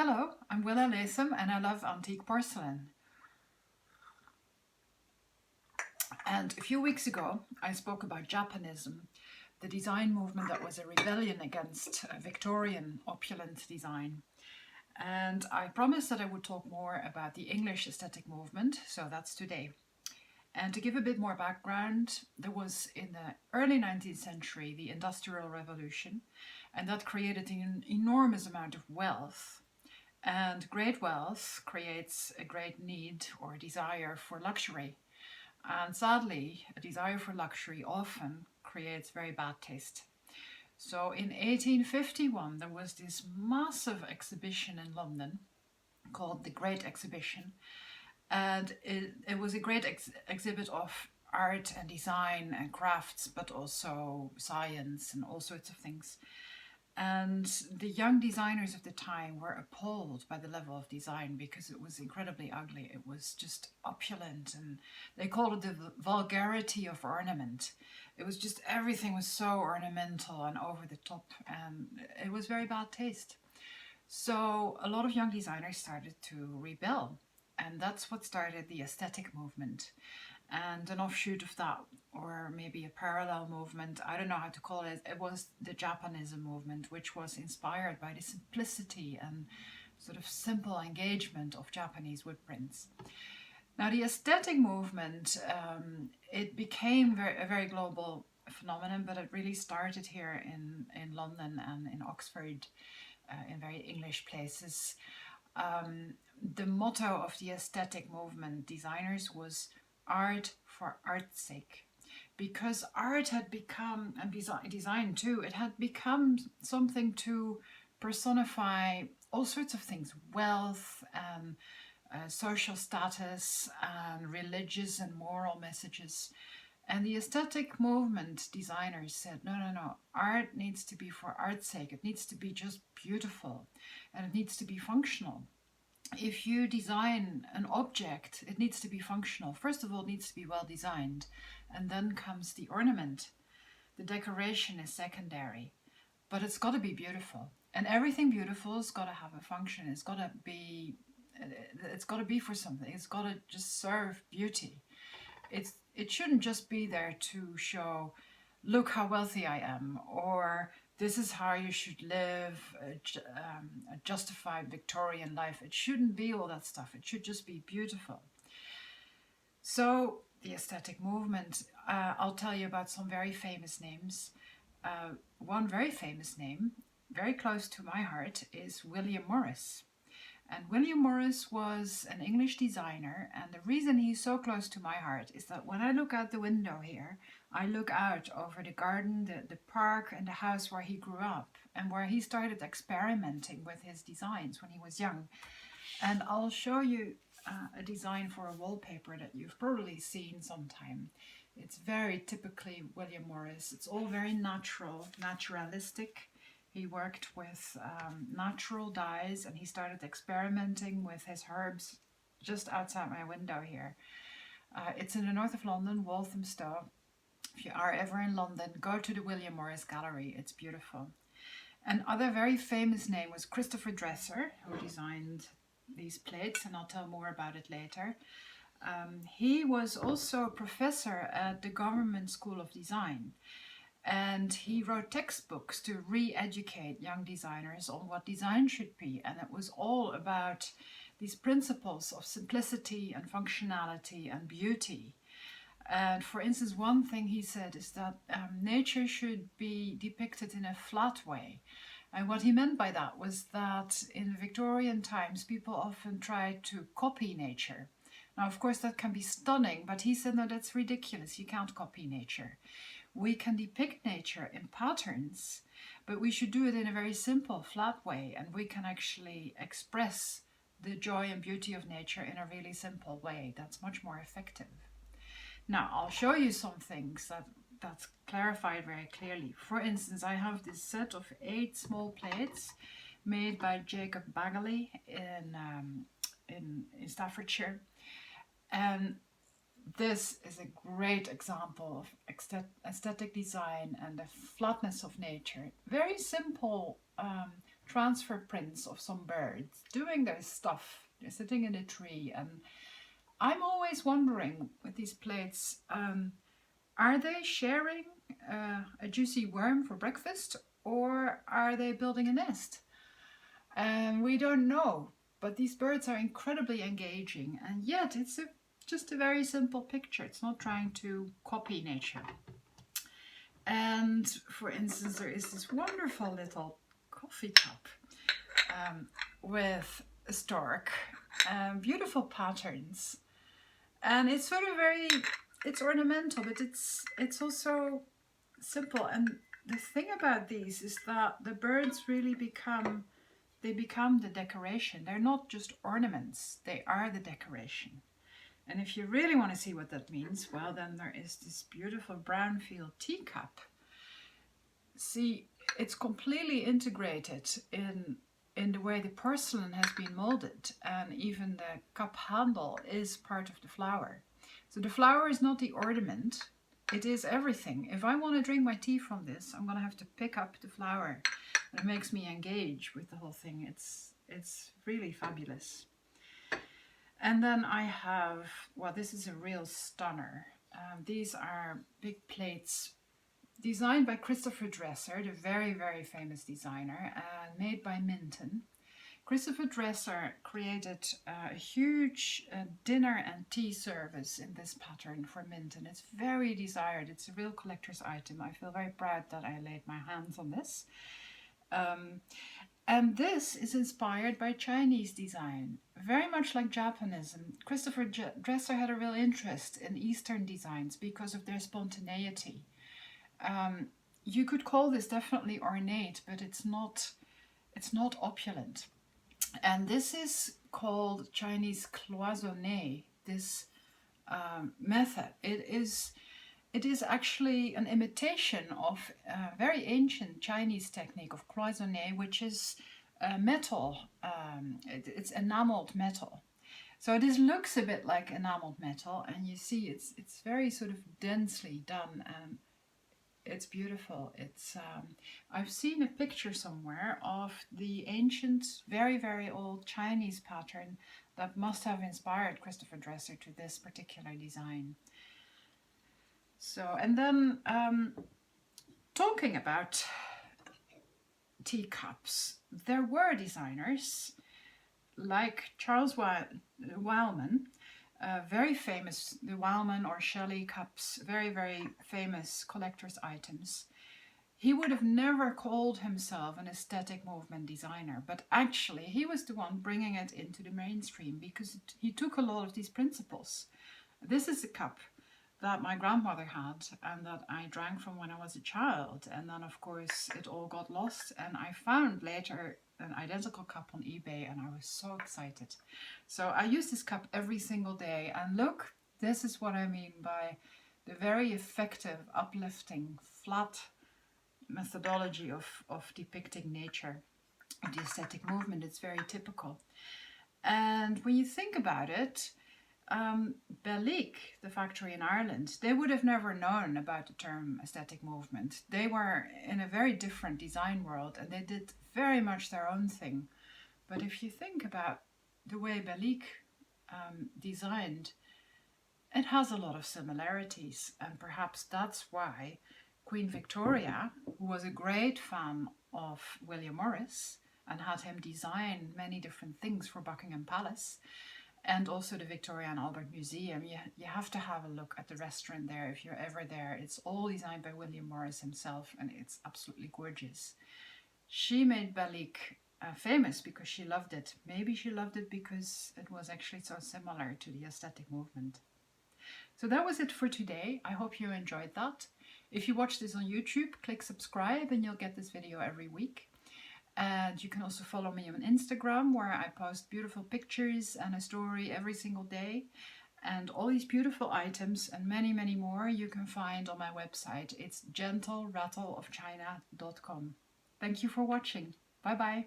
Hello, I'm Willa Latham and I love antique porcelain. And a few weeks ago, I spoke about Japanism, the design movement that was a rebellion against Victorian opulent design. And I promised that I would talk more about the English aesthetic movement, so that's today. And to give a bit more background, there was in the early 19th century the Industrial Revolution, and that created an enormous amount of wealth. And great wealth creates a great need or desire for luxury. And sadly, a desire for luxury often creates very bad taste. So in 1851, there was this massive exhibition in London called the Great Exhibition. And it was a great exhibit of art and design and crafts, but also science and all sorts of things. And the young designers of the time were appalled by the level of design because it was incredibly ugly. It was just opulent, and they called it the vulgarity of ornament. It was just everything was so ornamental and over the top, and it was very bad taste. So a lot of young designers started to rebel, and that's what started the aesthetic movement. And an offshoot of that, or maybe a parallel movement, I don't know how to call it, it was the Japanism movement, which was inspired by the simplicity and sort of simple engagement of Japanese wood prints. Now, the aesthetic movement, it became a very global phenomenon, but it really started here in London and in Oxford, in very English places. The motto of the aesthetic movement designers was art for art's sake, because art had become, and design too, it had become something to personify all sorts of things: wealth and social status and religious and moral messages. And the aesthetic movement designers said, no, no, no, art needs to be for art's sake. It needs to be just beautiful, and it needs to be functional. If you design an object, it needs to be functional. First of all, it needs to be well designed, and then comes the ornament. The decoration is secondary, but it's got to be beautiful. And everything beautiful has got to have a function. It's got to be for something. It's got to just serve beauty. It shouldn't just be there to show, look how wealthy I am, or this is how you should live a justified Victorian life. It shouldn't be all that stuff. It should just be beautiful. So the aesthetic movement, I'll tell you about some very famous names. One very famous name, very close to my heart, is William Morris. And William Morris was an English designer, and the reason he's so close to my heart is that when I look out the window here, I look out over the garden, the park, and the house where he grew up, and where he started experimenting with his designs when he was young. And I'll show you a design for a wallpaper that you've probably seen sometime. It's very typically William Morris. It's all very natural, naturalistic. He worked with natural dyes, and he started experimenting with his herbs just outside my window here. It's in the north of London, Walthamstow. If you are ever in London, go to the William Morris Gallery. It's beautiful. Another very famous name was Christopher Dresser, who designed these plates, and I'll tell more about it later. He was also a professor at the Government School of Design. And he wrote textbooks to re-educate young designers on what design should be. And it was all about these principles of simplicity and functionality and beauty. And for instance, one thing he said is that nature should be depicted in a flat way. And what he meant by that was that in Victorian times, people often tried to copy nature. Now, of course, that can be stunning, but he said, no, that's ridiculous. You can't copy nature. We can depict nature in patterns, but we should do it in a very simple, flat way, and we can actually express the joy and beauty of nature in a really simple way. That's much more effective. Now, I'll show you some things that's clarified very clearly. For instance, I have this set of 8 small plates made by Jacob Bagley in Staffordshire, and this is a great example of aesthetic design and the flatness of nature. Very simple transfer prints of some birds doing their stuff. They're sitting in a tree, and I'm always wondering with these plates, are they sharing a juicy worm for breakfast, or are they building a nest? And we don't know, but these birds are incredibly engaging, and yet it's just a very simple picture. It's not trying to copy nature. And for instance, there is this wonderful little coffee cup with a stork, beautiful patterns, and it's sort of it's ornamental, but it's also simple. And the thing about these is that the birds really become the decoration. They're not just ornaments, they are the decoration. And if you really want to see what that means, well, then there is this beautiful brownfield teacup. See, it's completely integrated in the way the porcelain has been molded, and even the cup handle is part of the flower. So the flower is not the ornament, it is everything. If I want to drink my tea from this, I'm going to have to pick up the flower. It makes me engage with the whole thing. It's really fabulous. And then I have, well, this is a real stunner. These are big plates designed by Christopher Dresser, the very, very famous designer, and made by Minton. Christopher Dresser created a huge dinner and tea service in this pattern for Minton. It's very desired. It's a real collector's item. I feel very proud that I laid my hands on this. And this is inspired by Chinese design, very much like Japanism. Christopher Dresser had a real interest in Eastern designs because of their spontaneity. You could call this definitely ornate, but it's not opulent. And this is called Chinese Cloisonne, this method. It is actually an imitation of a very ancient Chinese technique of cloisonne, which is metal. It's enameled metal. So this looks a bit like enameled metal, and you see it's very sort of densely done, and it's beautiful. It's I've seen a picture somewhere of the ancient, very, very old Chinese pattern that must have inspired Christopher Dresser to this particular design. So, and then talking about teacups, there were designers like Charles Wildman, very famous, the Wildman or Shelley cups, very, very famous collector's items. He would have never called himself an aesthetic movement designer, but actually he was the one bringing it into the mainstream because he took a lot of these principles. This is a cup that my grandmother had and that I drank from when I was a child, and then of course it all got lost, and I found later an identical cup on eBay, and I was so excited. So I use this cup every single day, and look, this is what I mean by the very effective, uplifting, flat methodology of depicting nature. The aesthetic movement, it's very typical. And when you think about it, Belleek, the factory in Ireland, they would have never known about the term aesthetic movement. They were in a very different design world, and they did very much their own thing. But if you think about the way Belleek designed, it has a lot of similarities, and perhaps that's why Queen Victoria, who was a great fan of William Morris and had him design many different things for Buckingham Palace, and also the Victoria and Albert Museum. You have to have a look at the restaurant there if you're ever there. It's all designed by William Morris himself, and it's absolutely gorgeous. She made Belleek famous because she loved it. Maybe she loved it because it was actually so similar to the aesthetic movement. So that was it for today. I hope you enjoyed that. If you watch this on YouTube, click subscribe and you'll get this video every week. And you can also follow me on Instagram, where I post beautiful pictures and a story every single day. And all these beautiful items and many, many more you can find on my website. It's gentlerattleofchina.com. Thank you for watching. Bye bye.